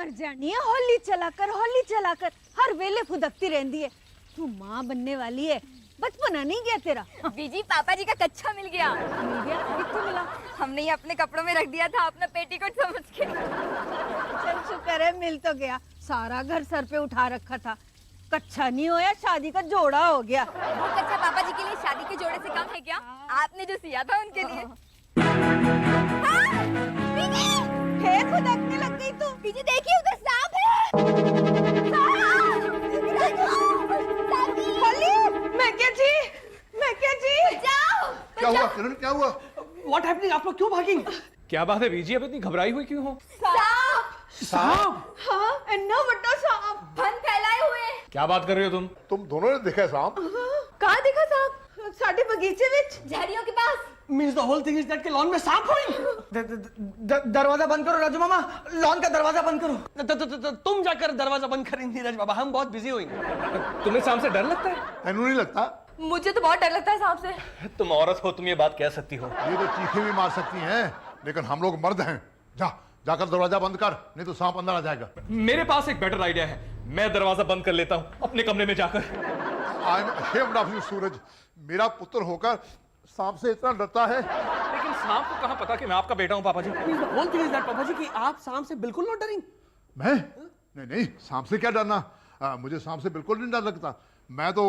मर जानी है, होली चलाकर हर वेले फुदकती रहती है। तू माँ बनने वाली है, बचपना नहीं गया तेरा। बीजी पापा जी का कच्चा मिल गया। कितने मिला? हमने ये अपने कपड़ों में रख दिया था अपना पेटीकोट समझ के। चल शुक्र है मिल तो गया, सारा घर सर पे उठा रखा था। कच्चा नहीं होया, शादी का जोड़ा हो गया। वो कच्चा पापा जी के लिए शादी के जोड़े से कम है क्या? आपने जो सिया था उनके लिए। है फुदकने लग गई तू। बीजी देखिए उधर सांप है। मैं क्या जी जाओ। क्या हुआ किरण, क्या हुआ? What happening? आप लोग क्यों भागेंगे? क्या बात है बीजी, अब इतनी घबराई हुई क्यों हो? सांप? हाँ, इतना बड़ा सांप फन फैलाए हुए। क्या बात कर रही हो तुम दोनों ने देखा सांप? कहाँ दिखा सांप? साडे बगीचे विच झाड़ियों के पास। Means the whole thing is that के लॉन में सांप हुई? दरवाजा बंद करो राजू मामा, लॉन का दरवाजा बंद करो। तुम जाकर दरवाजा बंद करें नीरज बाबा, हम बहुत बिजी होंगे। तुम्हें सांप से डर लगता है? तेनू नहीं लगता? मुझे तो बहुत डर लगता है सांप से। तुम औरत हो, तुम ये बात कह सकती हो। ये तो चीखें भी मार सकती हैं, लेकिन हम लोग मर्द हैं। जाकर दरवाजा बंद कर, नहीं तो सांप अंदर आ जाएगा। मेरे पास एक बेटर आइडिया है, मैं दरवाजा बंद कर लेता हूँ अपने कमरे में जाकर। I am ashamed of you Suraj, मेरा पुत्र होकर सांप से इतना डरता है। लेकिन सांप को कहाँ पता कि मैं आपका बेटा हूँ पापा जी? Means the whole thing is that पापा जी कि आप सांप से बिल्कुल न डरें। मैं नहीं, सांप से क्या डरना। मुझे सांप से बिल्कुल नहीं डर लगता। मैं तो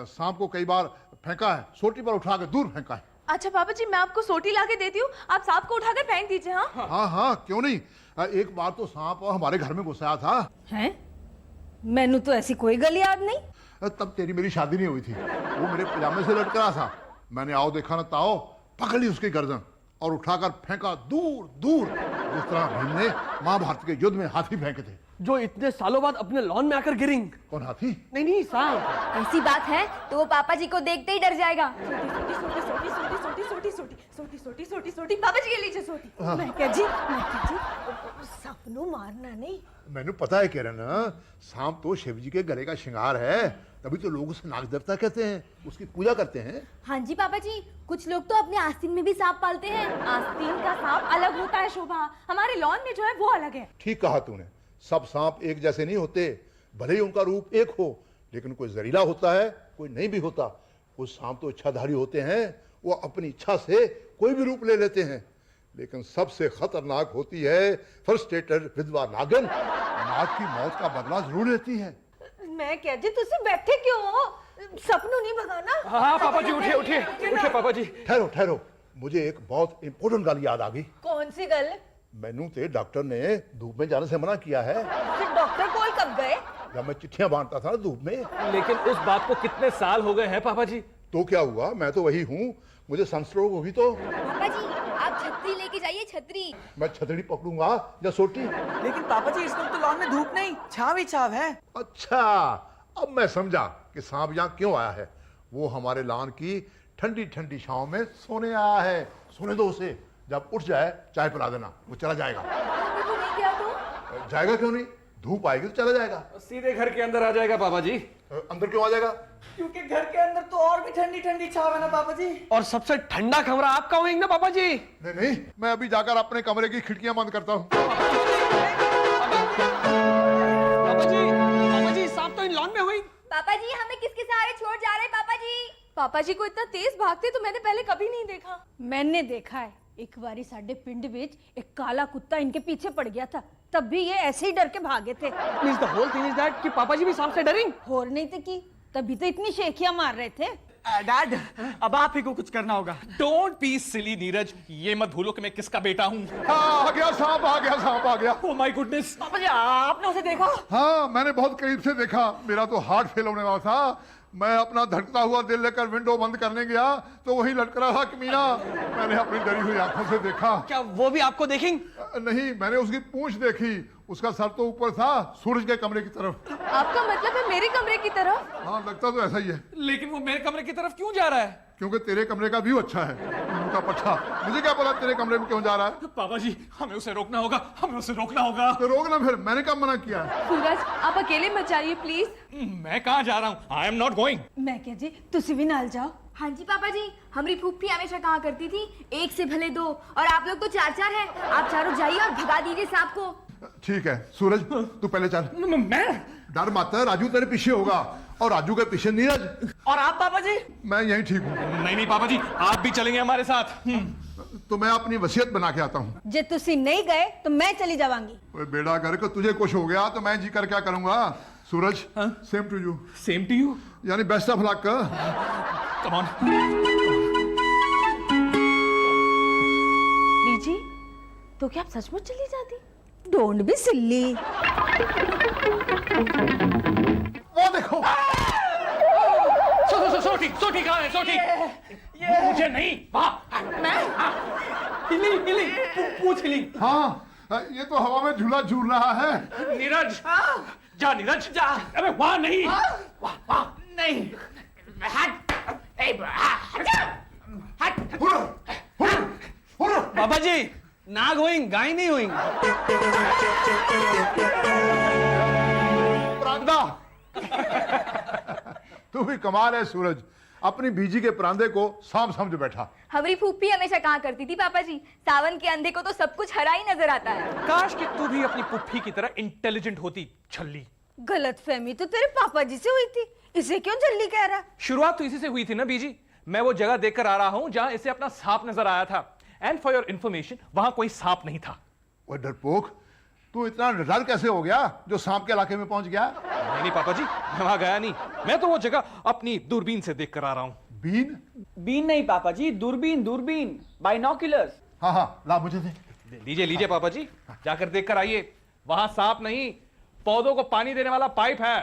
सांप को कई बार फेंका है, सोटी पर उठा के दूर फेंका है। अच्छा पापा जी, मैं आपको सोटी ला के देती हूँ, आप सांप को उठाकर फेंक दीजिए। हाँ हाँ, क्यों नहीं। एक बार तो सांप हमारे घर में घुसाया था। हैं? मैनू तो ऐसी कोई गल याद नहीं। तब तेरी मेरी शादी नहीं हुई थी। वो मेरे पजामे से लटक रहा था, मैंने आओ देखा ना ताओ, पकड़ ली उसकी गर्दन और उठाकर फेंका दूर दूर, जिस तरह भीम ने महाभारत के युद्ध में हाथी फेंके थे। जो इतने सालों बाद अपने लॉन में आकर गिरेंगे। कौन हाथी? नहीं सांप। ऐसी बात है तो वो पापा जी को देखते ही डर जाएगा। सोटी पापा जी के लीजिए सोटी। मैं क्या जी सपनू मारना नहीं। मैंने पता है किरण, सांप तो शिव जी के गले का श्रृंगार है, तभी तो लोग उसे नाग देवता कहते हैं, उसकी पूजा करते हैं। हाँ जी पापा जी, कुछ लोग तो अपने आस्तीन में भी सांप पालते हैं। आस्तीन का सांप अलग होता है शोभा, हमारे लॉन में जो है वो अलग है। ठीक कहा तूने, सब सांप एक जैसे नहीं होते, भले ही उनका रूप एक हो, लेकिन कोई जहरीला होता है, कोई नहीं भी होता। कुछ सांप तो इच्छाधारी होते हैं, वो अपनी इच्छा से कोई भी रूप ले लेते हैं। लेकिन सबसे खतरनाक होती है फ्रस्ट्रेटेड विधवा नागिन, नाग की मौत का बदला जरूर लेती है। मैं क्या जी, तुझसे बैठे क्यों हो? सपनू नहीं भगाना। हाँ पापा जी, उठिए पापा जी। ठहरो, मुझे एक बहुत इंपॉर्टेंट गल याद आ गई। कौन सी गल? मैनू ते डॉक्टर ने धूप में जाने से मना किया है। फिर डॉक्टर कोल कब गए? जब मैं चिट्ठियां बांटता था ना धूप में। लेकिन उस बात को कितने साल हो गए हैं पापा जी? तो क्या हुआ, मैं तो वही हूँ। मुझे सनस्ट्रोक होगी तो पापा जी आप छतरी लेके जाइए, छतरी। मैं छतरी पकड़ूंगा या सोटी? लेकिन पापा जी इस वक्त तो लॉन में धूप नहीं, छाव ही छाव है। अच्छा, अब मैं समझा कि सांप यहाँ क्यों आया है। वो हमारे लॉन की ठंडी ठंडी छांव में सोने आया है। सोने दो उसे, जब उठ जाए चाय पिला देना, वो चला जाएगा। जाएगा क्यों नहीं, धूप आएगी तो चला जाएगा। सीधे घर के अंदर आ जाएगा पापा जी। अंदर क्यों आ जाएगा? क्योंकि घर के अंदर तो और भी ठंडी ठंडी छाव है ना पापा जी। और सबसे ठंडा कमरा आपका होगा ना पापा जी। नहीं, मैं अभी जाकर अपने कमरे की खिड़कियां बंद करता हूँ। पापा जी सांप तो इन लॉन में हुई। पापा जी हमें किसके सहारे छोड़ जा रहे हैं पापा जी? पापा जी को इतना तेज भागते तो मैंने पहले कभी नहीं देखा। मैंने देखा है, एक बारी साडे पिंड विच एक काला कुत्ता इनके पीछे पड़ गया था, तब भी ये ऐसे ही डर के भागे थे। Means the whole thing is that कि पापा जी भी सांप से डरेंगे। और नहीं तो की, तभी तो इतनी शेखियां मार रहे थे। डैड, अब आप ही को कुछ करना होगा। डोंट बी सिली नीरज, ये मत भूलो कि मैं किसका बेटा हूँ। आ गया सांप, आ गया। Oh my goodness. पापा जी आपने उसे देखा? हाँ, मैंने बहुत करीब से देखा। मेरा तो हार्ट फेल होने वाला था। मैं अपना धड़कता हुआ दिल लेकर विंडो बंद करने गया तो वहीं लटक रहा था कमीना। मैंने अपनी डरी हुई आंखों से देखा। क्या वो भी आपको देखेंगे? नहीं, मैंने उसकी पूंछ देखी। उसका सर तो ऊपर था, सूरज के कमरे की तरफ। आपका मतलब है मेरे कमरे की तरफ? हाँ, लगता तो ऐसा ही है। लेकिन वो मेरे कमरे की तरफ क्यों जा रहा है? क्योंकि तेरे कमरे का व्यू अच्छा है। उनका पट्टा, मुझे क्या पता तेरे कमरे में क्यों जा रहा है। पापा जी हमें उसे रोकना होगा, हमें उसे रोकना होगा। तो रोक ना फिर, मैंने कब मना किया है? सूरज आप अकेले मत जाइए प्लीज। मैं कहाँ जा रहा हूँ? I am not going. मैं क्या जी, तुसी भी नाल जाओ। हाँ जी पापा जी, हमारी फूफी हमेशा कहा करती थी एक से भले दो, और आप लोग तो चार चार हैं। आप चारों जाइए और भगा दीजिए सांप को। ठीक है सूरज, तू पहले चल। मैं डर मत, राजू तेरे पीछे होगा और राजू के पीछे नीरज। और आप पापा जी? मैं यहीं ठीक हूँ। नहीं पापा जी, आप भी चलेंगे हमारे साथ। तो मैं अपनी वसीयत बना के आता हूँ। जे तुसी नहीं गए तो मैं चली जावांगी। ओए बेड़ा करके तुझे कुछ हो गया तो मैं जी कर क्या करूंगा। Suraj, same to you. Same to you. यानी best of luck. Come on. Beeji, तो क्या आप सचमुच चली जाती? Don't be silly. वो देखो। सोटी कहाँ है? सोटी मुझे नहीं, हिली पूछ हिली। हाँ, ये तो हवा में झूला झूल रहा है। नीरज जा, नीरज जा। अबे वहां नहीं, वहां नहीं। पापा जी, नाग होइंग, गाय नहीं होइंग। प्रांदा। तू भी कमाल है सूरज, अपनी बीजी के प्रांदे को सांप समझ बैठा। हमारी फूफी हमेशा कहा करती थी पापा जी, सावन के अंधे को तो सब कुछ हरा ही नजर आता है। काश कि तू भी अपनी पुप्पी की तरह इंटेलिजेंट होती, छल्ली। गलतफहमी तो तेरे पापा जी से हुई थी, इसे क्यों जल्दी कह रहा? शुरुआत तो इसी से हुई थी ना बीजी। मैं वो जगह देखकर आ रहा हूं जहां इसे अपना सांप नजर आया था। एंड फॉर योर इंफॉर्मेशन, वहां कोई सांप नहीं था। वो डरपोक, तू इतना डर कैसे हो गया जो सांप के इलाके में पहुंच गया? नहीं पापा जी, मैं वहां गया नहीं। मैं तो वो जगह अपनी दूरबीन से देखकर आ रहा हूं। बीन? बीन नहीं पापा जी, दूरबीन, बाइनोक्यूलर्स। हाँ, ला मुझे दे। लीजिए पापा जी, जाकर देखकर आइए। वहां सांप नहीं, पौधों को पानी देने वाला पाइप है।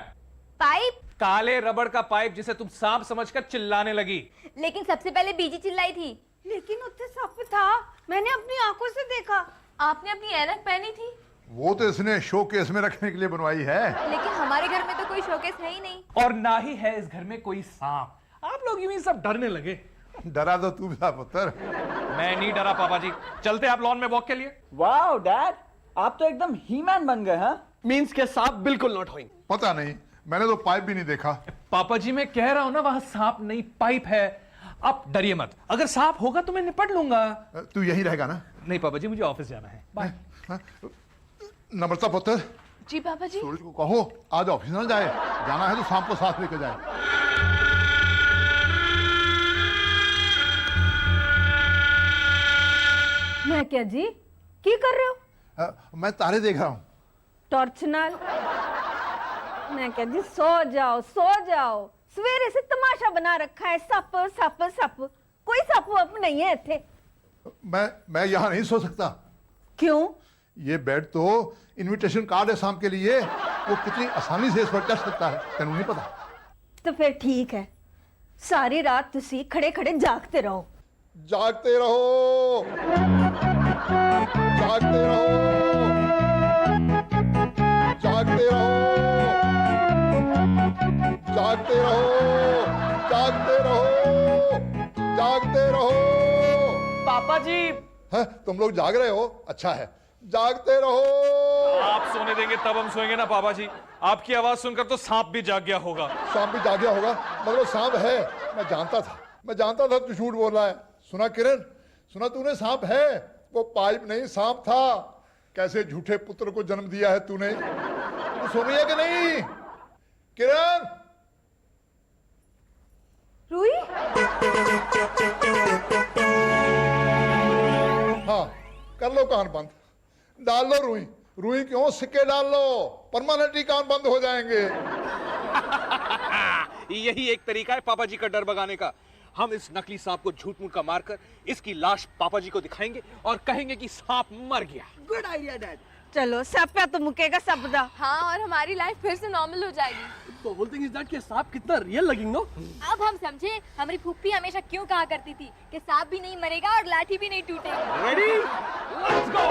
पाइप? काले रबड़ का पाइप जिसे तुम सांप समझकर चिल्लाने लगी। लेकिन सबसे पहले बीजी चिल्लाई थी। लेकिन उत्ते सांप था, मैंने अपनी आंखों से देखा। आपने अपनी ऐनक पहनी थी। वो तो इसने शोकेस में रखने के लिए बनवाई है। लेकिन हमारे घर में तो कोई शोकेस है ही नहीं। और ना ही है इस घर में कोई सांप। आप लोग यूं ही सब डरने लगे। डरा तो तू भी था पुत्र। मैं नहीं डरा पापा जी। चलते आप लॉन में वॉक के लिए। वाओ डैड, आप तो एकदम ही-मैन बन गए। हाँ, मीन्स के सांप बिल्कुल नॉट होइंग। पता नहीं, मैंने तो पाइप भी नहीं देखा। पापा जी, मैं कह रहा हूं ना, वहां सांप नहीं पाइप है। आप डरिए मत, अगर सांप होगा तो मैं निपट लूंगा। तू यहीं रहेगा ना? नहीं पापा जी, मुझे ऑफिस जाना है। बाय। नम्रता पुत्र, जी पापा जी। सूरज को कहो आज ऑफिस ना जाए, जाना है तो सांप को साथ लेकर जाए। मैं क्या जी की कर रहे हो? मैं तारे देख रहा हूँ। टॉर्च नाल। मैं क्या जी, सो जाओ सो जाओ। सवेरे से तमाशा बना रखा है, सप सप सप। कोई सप वप नहीं है इत्थे। मैं यहाँ नहीं सो सकता। क्यों? ये बेड तो इनविटेशन कार्ड है सांप के लिए। वो कितनी आसानी से इस पर चढ़ सकता है, तेनू नहीं पता। तो फिर ठीक है, सारी रात तुसी खड़े खड़े जागते रहो। जागते रहो, जागते रहो, जागते रहो, जागते रहो, जागते रहो, जागते रहो। पापा जी। है, तुम लोग जाग रहे हो? अच्छा है, जागते रहो। आप सोने देंगे तब हम सोएंगे ना पापा जी। आपकी आवाज सुनकर तो सांप भी जाग गया होगा। सांप भी जाग गया होगा? मतलब सांप है, मैं जानता था तू झूठ बोल रहा है। सुना किरण, सुना तूने, सांप है। वो पाइप नहीं, सांप था। कैसे झूठे पुत्र को जन्म दिया है तूने। तू सुन रही है कि नहीं किरण? रूही? हाँ, कर लो कान बंद, डाल लो रुई। रुई क्यों, सिक्के डाल लो, परमानेंटली कान बंद हो जाएंगे। यही एक तरीका है पापा जी का डर भगाने का। हम इस नकली सांप को झूठ मूठ का मारकर इसकी लाश पापा जी को दिखाएंगे और कहेंगे कि सांप मर गया। Good idea dad. चलो, सप्या तो मुकेगा सपदा। हाँ, और हमारी लाइफ फिर से नॉर्मल हो जाएगी। तो होल थिंग इज दैट कि सांप कितना रियल लगिंग नो। अब हम समझे हमारी फूफी हमेशा क्यों कहा करती थी कि सांप भी नहीं मरेगा और लाठी भी नहीं टूटेगी। Ready, let's go.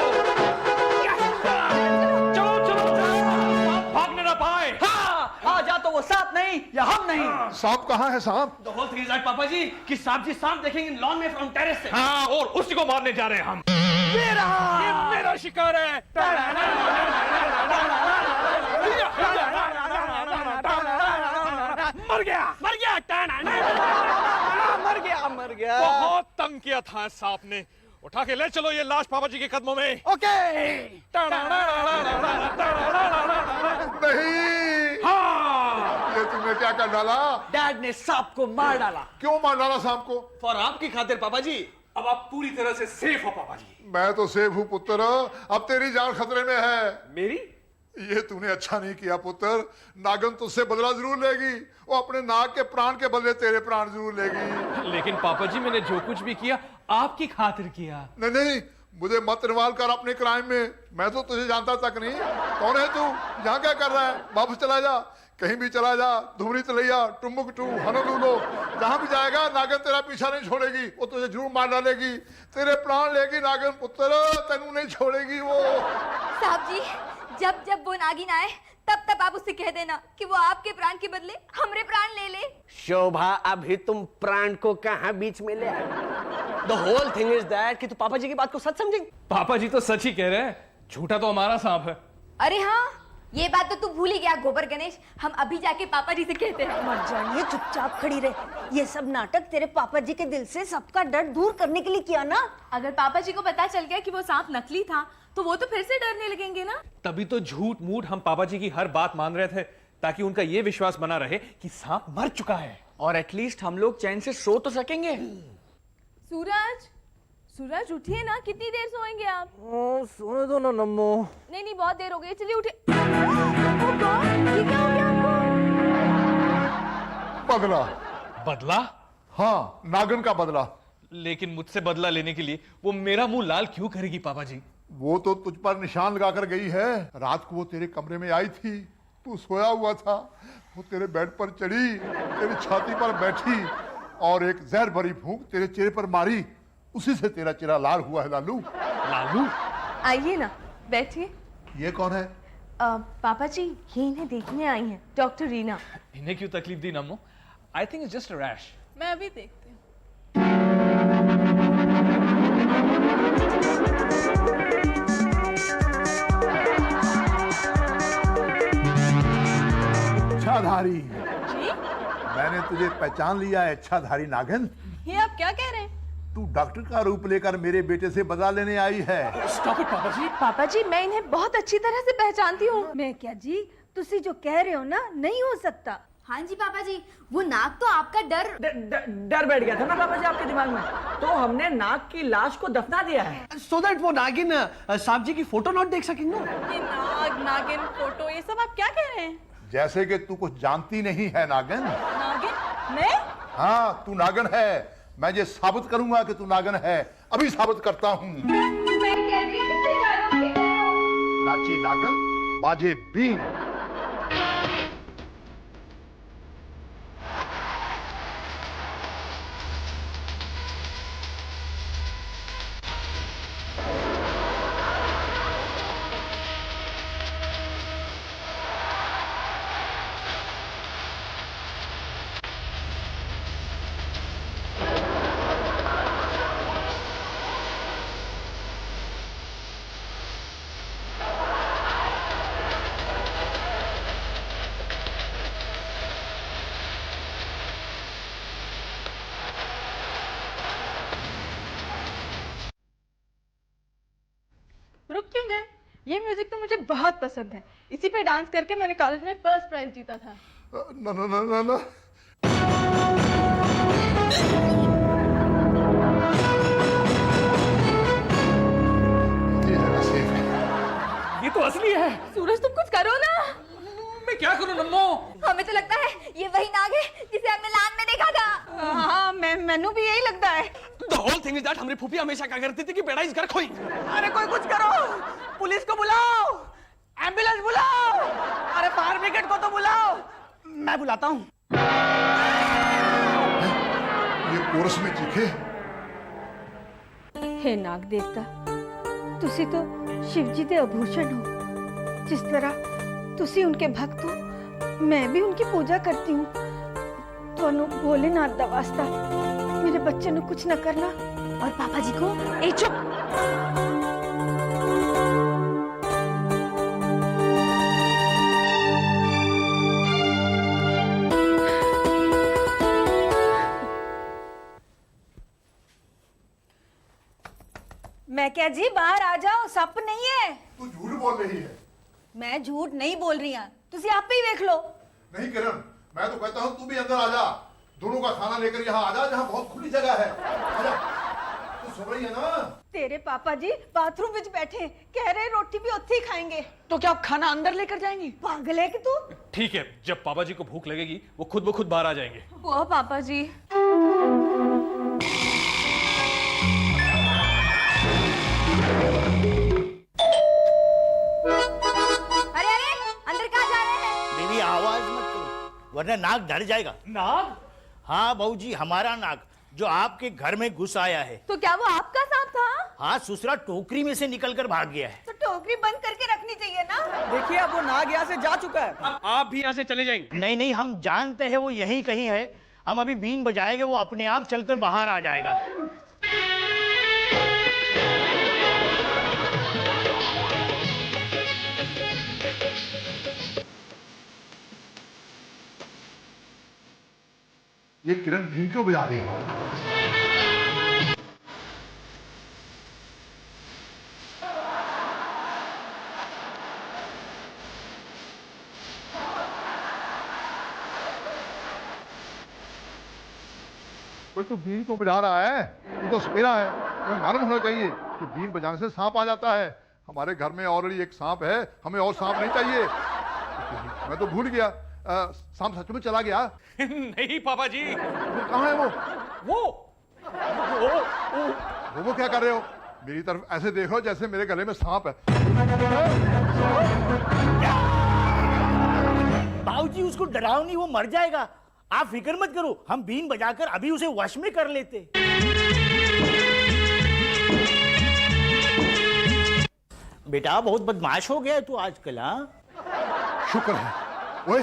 चलो चलो चलो, भागने ना पाए। हाँ, आ जा तो वो सांप नहीं या हम नहीं। सांप कहाँ है? सांप? The whole thing is that पापा जी कि सांप जी सांप देखेंगे लॉन में फ्रॉम टेरेस से। हाँ, और उसी को मारने जा रहे हैं हम। ये मेरा शिकार है। मर गया मर गया। मर गया। बहुत तंग किया था सांप ने। उठा के ले चलो ये लाश पापा जी के कदमों में। ओके। कर डाला? डैड ने सांप को मार डाला। क्यों मार डाला सांप को? फॉर आपकी खातिर पापा जी। अब आप पूरी तरह से सेफ हो पापा जी। मैं तो सेफ हूं पुत्र, अब तेरी जान खतरे में है। मेरी? ये तूने अच्छा नहीं किया पुत्र। नागन तुझसे बदला जरूर लेगी, वो अपने नाग के प्राण के बदले तेरे प्राण जरूर लेगी। लेकिन पापा जी मैंने जो कुछ भी किया आपकी खातिर किया। नहीं नहीं, मुझे मत इन्वॉल्व कर अपने क्राइम में। मैं तो तुझे जानता तक नहीं। कौन है तू? यहाँ क्या कर रहा है? वापस चला जा, कहीं भी चला जा। धुमरी तलैया, टुम्बुकटू, हनलूलो, जहां भी जाएगा नागन तेरा पीछा नहीं छोड़ेगी। वो तुझे जरूर मार डालेगी, तेरे प्राण लेगी नागन पुत्र, तेनू नहीं छोड़ेगी वो। साहब जी, जब जब वो नागिन आए तब तब आप उससे कह देना कि वो आपके प्राण के बदले हमरे प्राण ले ले। शोभा, अभी तुम प्राण को कहां बीच में ले आए? The whole thing is that कि तू पापा जी की बात को सच समझेंगे। पापा जी तो सच ही कह रहे हैं, झूठा तो हमारा सांप है। अरे हाँ, ये बात तो तू भूल ही गया गोबर गणेश। हम अभी जाके पापा जी से कहते हैं। मर जाइए, चुपचाप खड़ी रहे। ये सब नाटक तेरे पापा जी के दिल से सबका डर दूर करने के लिए किया ना। अगर पापा जी को पता चल गया कि वो सांप नकली था तो वो तो फिर से डरने लगेंगे ना। तभी तो झूठ मूठ हम पापा जी की हर बात मान रहे थे, ताकि उनका ये विश्वास बना रहे कि सांप मर चुका है। और एटलीस्ट हम लोग चैन से सो तो सकेंगे। सूरज, सूरज उठिए ना, कितनी देर सोएंगे आप? सोने दो ना नम्मो। नहीं नहीं, बहुत देर हो गई, चलिए उठिए। Oh God, ये क्या हो गया आपको? बदला? बदला? हाँ, नागन का बदला। लेकिन मुझसे बदला लेने के लिए वो मेरा मुंह लाल क्यों करेगी पापा जी? वो तो तुझ पर निशान लगाकर गई है। रात को वो तेरे कमरे में आई थी, तू सोया हुआ था। वो तेरे बेड पर चढ़ी, तेरी छाती पर बैठी और एक जहर भरी फूंक तेरे चेहरे पर मारी। उसी से तेरा चेहरा लाल हुआ है लालू। लालू? आइए ना, बैठिए। ये कौन है? पापा जी, ये इन्हें देखने आई हैं, डॉक्टर रीना। इन्हें क्यों तकलीफ दी नमो? I think it's just a rash. मैं अभी देखती हूँ। इच्छाधारी, जी? मैंने तुझे पहचान लिया है इच्छाधारी नागन। ये आप क्या कह रहे हैं? तू डॉक्टर का रूप लेकर मेरे बेटे से बदला लेने आई है। स्टॉप इट पापा जी। पापा जी, मैं इन्हें बहुत अच्छी तरह से पहचानती हूँ। मैं क्या जी, तुसी जो कह रहे हो ना, नहीं हो सकता। हाँ जी पापा जी, वो नाग तो आपका डर डर बैठ गया था ना पापा जी आपके दिमाग में, तो हमने नाग की लाश को दफना दिया है। सो दैट वो नागिन सांप जी की फोटो नॉट देख सकेंगे। ये नाग, नागिन, फोटो, ये सब आप क्या कह रहे हैं? जैसे कि तू कुछ जानती नहीं है नागन। नागिन? मैं? हाँ, तू नागन है। मैं ये साबित करूंगा कि तू नागन है। अभी साबित करता हूँ। नाचे नागन, बाजे बीन। रुक क्यों गए? ये म्यूजिक तो मुझे बहुत पसंद है। इसी पे डांस करके मैंने कॉलेज में फर्स्ट प्राइज जीता था। ना ना ना ना ना। ये जरा सेफ है। ये तो असली है। सूरज, तुम कुछ करो ना। मैं क्या करूं नम्मो? हमें तो लगता है ये वही नाग है जिसे हमने लान में देखा था। हाँ, मैनू भी यही लगता है। The whole thing is that हमारी फूफी हमेशा क्या करती थी कि बेड़ा इस घर खोई। अरे कोई कुछ करो, पुलिस को बुलाओ, एम्बुलेंस बुलाओ, अरे फायर ब्रिगेड को तो बुलाओ। मैं बुलाता हूँ। ये कोरस में चीखे। हे नाग देवता, तुसी तो शिव जी दे आभूषण हो। जिस तरह तुसी उनके भक्त हो, मैं भी उनकी पूजा करती हूँ। दोनों भोलेनाथ दा वास्ता मेरे बच्चे ने कुछ न करना। और पापा जी को, ए चुप। मैं क्या जी, बाहर आ जाओ, सप नहीं है। तू झूठ बोल रही है। मैं झूठ नहीं बोल रही हूं, तुसी आप ही देख लो। नहीं किरण, मैं तो कहता हूँ तू भी अंदर आ जा, दोनों का खाना लेकर यहाँ आ जा, जहाँ बहुत खुली जगह है। आजा, तू सुन रही है ना? तेरे पापा जी बाथरूम में बैठे कह रहे रोटी भी उत्थे ही खाएंगे। तो क्या आप खाना अंदर लेकर जाएंगी? पागल है कि तू? ठीक है, जब पापा जी को भूख लगेगी वो खुद ब खुद बाहर आ जाएंगे। वो पापा जी। अरे अरे अंदर कहाँ जा रहे हैं? मेरी आवाज मत करो वरना नाक डर जाएगा। नाग? हाँ बाबूजी, हमारा नाक जो आपके घर में घुस आया है। तो क्या वो आपका सांप था? हाँ, ससुरा टोकरी में से निकल कर भाग गया है। तो टोकरी बंद करके रखनी चाहिए ना। देखिए अब वो नाग यहाँ से जा चुका है। अब आप भी यहाँ से चले जाएंगे। नहीं नहीं, हम जानते हैं वो यहीं कहीं है। हम अभी बीन बजाएंगे, वो अपने आप चलकर बाहर आ जाएगा। ये किरण भीम क्यों बजा रही है? कोई तो बीन को बजा रहा है, ये तो सपेरा है। तुम्हें मालूम होना चाहिए कि बीन बजाने से सांप आ जाता है। हमारे घर में ऑलरेडी एक सांप है, हमें और सांप नहीं चाहिए। मैं तो भूल गया, सांप सच में चला गया। नहीं पापा जी। वो कहाँ है वो? वो क्या कर रहे हो? मेरी तरफ ऐसे देख रहे हो जैसे मेरे गले में सांप है। बाबूजी उसको डराओ नहीं, वो मर जाएगा। आप फिक्र मत करो, हम बीन बजाकर अभी उसे वश में कर लेते। बेटा बहुत बदमाश हो गया है तू आजकल। हाँ, शुक्र है। ओए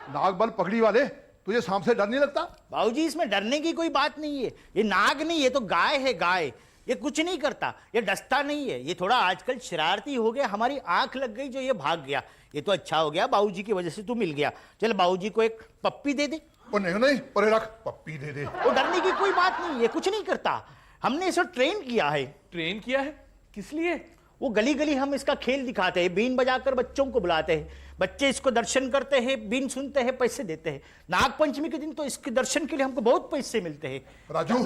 नागबल पगड़ी वाले, तुझे सांप से डर नहीं लगता? बाबूजी इसमें डरने की कोई बात नहीं है। ये नाग नहीं, ये तो गाय है, गाय। ये कुछ नहीं करता, ये डसता नहीं है। ये थोड़ा आजकल शरारती हो गया, हमारी आंख लग गई जो ये भाग गया। ये तो अच्छा हो गया, बाबूजी की वजह से तू मिल गया। चल बाबूजी को एक पप्पी दे दे। ओ नहीं नहीं, परे रख, पप्पी दे दे। वो डरने की कोई बात नहीं है, कुछ नहीं करता। हमने इसे ट्रेन किया है। ट्रेन किया है? किस लिए? वो गली गली हम इसका खेल दिखाते हैं, बीन बजाकर बच्चों को बुलाते हैं। बच्चे इसको दर्शन करते हैं, बीन सुनते हैं, पैसे देते हैं। नाग पंचमी के दिन तो इसके दर्शन के लिए हमको बहुत पैसे मिलते हैं। राजू,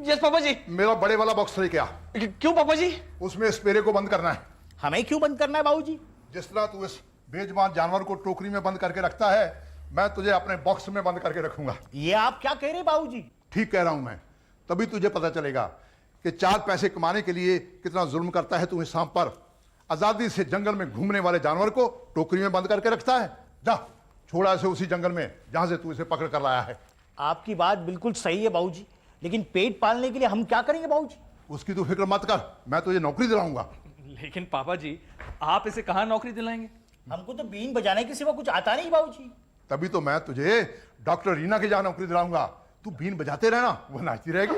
यस पापा जी। मेरा बड़े वाला बॉक्स लेके आ। क्यों पापा जी? उसमें स्पेरे को बंद करना है। हमें क्यों बंद करना है बाबूजी? जिस तरह तू इस बेजुबान जानवर को टोकरी में बंद करके रखता है, मैं तुझे अपने बॉक्स में बंद करके रखूंगा। ये आप क्या कह रहे हैं बाबूजी? ठीक कह रहा हूं मैं। तभी तुझे पता चलेगा कि 4 पैसे कमाने के लिए कितना जुल्म करता है तू इस सांप पर। आजादी से जंगल में घूमने वाले जानवर को टोकरी में बंद करके रखता है। जा, छोड़ा इसे उसी जंगल में जहां से तू इसे पकड़ कर लाया है। आपकी बात बिल्कुल सही है बाबूजी, लेकिन पेट पालने के लिए हम क्या करेंगे बाबूजी? उसकी तू फिक्र मत कर, मैं तुझे नौकरी दिलाऊंगा। लेकिन पापा जी, आप इसे कहाँ नौकरी दिलाएंगे? हमको तो बीन बजाने के सिवा कुछ आता नहीं बाबूजी। तभी तो मैं तुझे डॉक्टर रीना के जहां नौकरी दिलाऊंगा। तू बीन बजाते रहना, वो नाचती रहेगी।